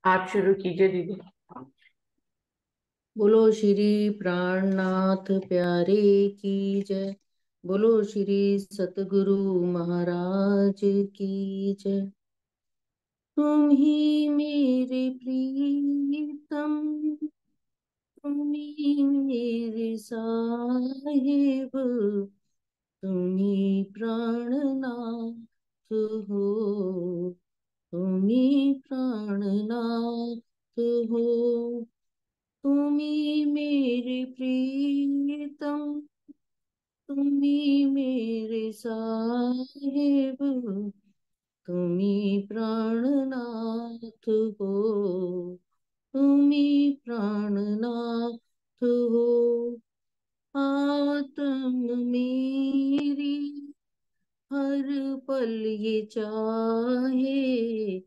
आप शुरू कीजिए दीदी। बोलो श्री प्राणनाथ प्यारे की जय। बोलो श्री सतगुरु महाराज की जय। तुम ही मेरे प्रीतम, तुम ही मेरे साहिब, तुम ही प्राणनाथ हो, तुम ही प्राणनाथ हो। तुम ही मेरे प्रीतम, तुम ही मेरे साहिब, तुम ही प्राणनाथ हो, तुम ही प्राणनाथ हो। आत्म मेरी हर पल ये चाहे,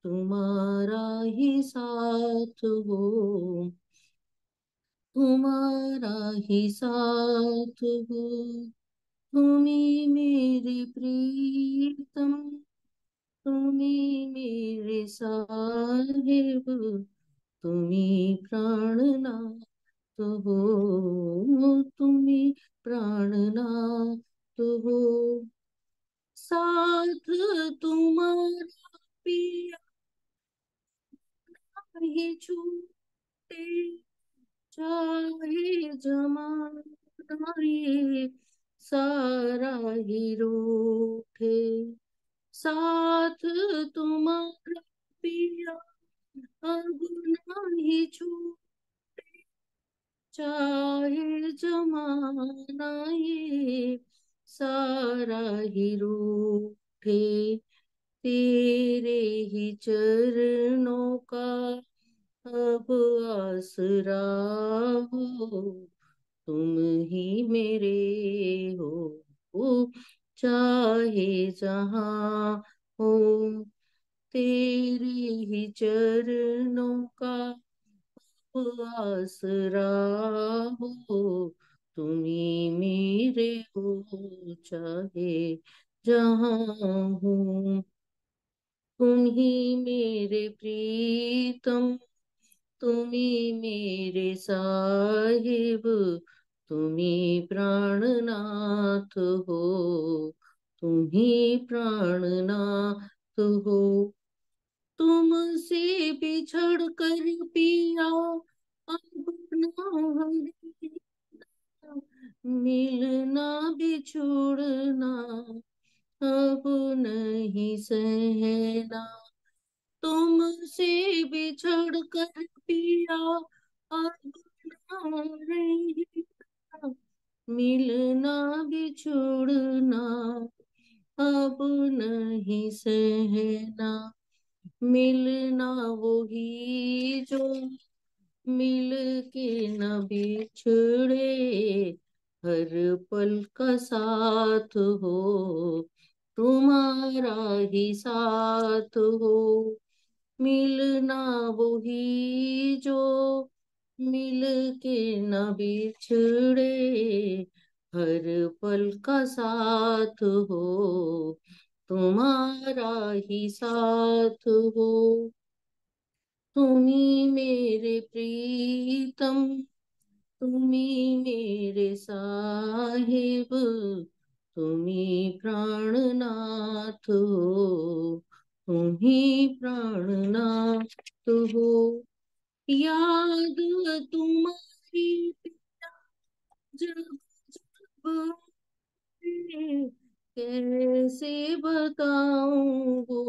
तुम्हारा ही साथ हो, तुम्हारा ही साथ हो। तुम ही मेरे प्रीतम, तुम ही मेरे साहिब, तुम ही प्राणनाथ हो, तुम ही प्राणनाथ हो। साथ तुम्हारा पिया ही छूटे, चाहे जमाना ये सारा ही रूठे। साथ तुम्हारा पिया अब नहीं छूटे, चाहे जमाना ये सारा ही रूठे। तेरे ही चरणों का अब आसरा हो, तुम ही मेरे हो, चाहे जहां हो। तेरे ही चरणों का अब आसरा हो, तुम ही मेरे हो, चाहे जहां हूँ। तुम ही मेरे प्रीतम, तुम ही मेरे साहिब, तुम ही प्राणनाथ हो, तुम ही प्राणनाथ हो। तुमसे बिछड़ कर पिया अब ना मिलना बिछुड़ना अब नहीं सहना। तुमसे बिछड़ कर पिया अब ना रहना, मिलना बिछुड़ना अब नहीं सहना। मिलना वही जो मिल के न बिछड़े, हर पल का साथ हो, तुम्हारा ही साथ हो। मिलना वही जो मिल के न बिछड़े, हर पल का साथ हो, तुम्हारा ही साथ हो। तुम्ही मेरे प्रीतम, तुम्ही मेरे साहिब, तुम्ही प्राणनाथ हो, तुम्ही प्राणनाथ हो। याद तुम्हारी जब जब कैसे बताऊं वो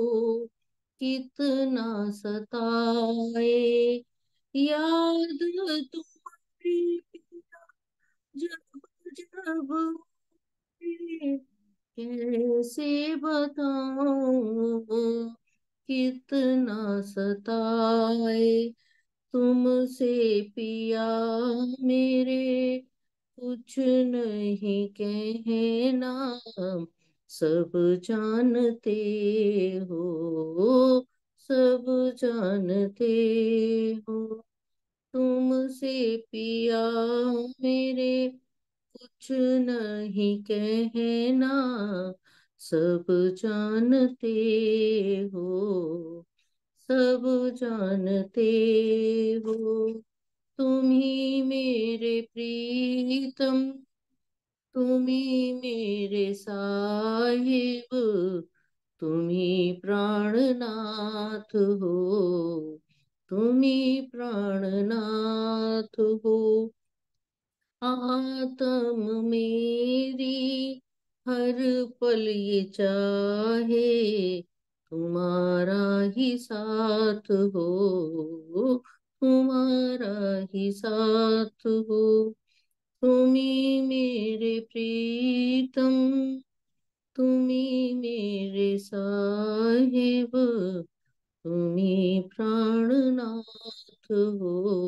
कितना सताए। याद तुम्हारी जब जब कैसे बताऊं कितना सताए। तुमसे पिया मेरे कुछ नहीं कहना, सब जानते हो, सब जानते हो। तुमसे पिया मेरे कुछ नहीं कहना, सब जानते हो, सब जानते हो। तुम ही मेरे प्रीतम, तुम ही मेरे साहिब, तुम ही प्राणनाथ हो, तुम ही प्राणनाथ हो। आत्म मेरी हर पल ये चाहे, तुम्हारा ही साथ हो, तुम्हारा ही साथ हो। तुम ही मेरे प्रीतम, तुम ही मेरे साहिब, तुम ही प्राणनाथ हो,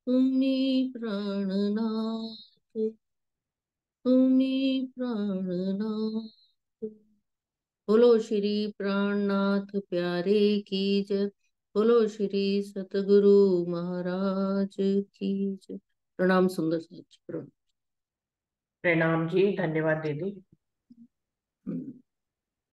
तुम ही प्राणनाथ, तुम ही प्राणनाथ। बोलो श्री प्राणनाथ प्यारे की जय। बोलो श्री सतगुरु महाराज की जय। प्रणाम सुंदर साथ जी, प्रणाम। प्रणाम जी, धन्यवाद दीदी।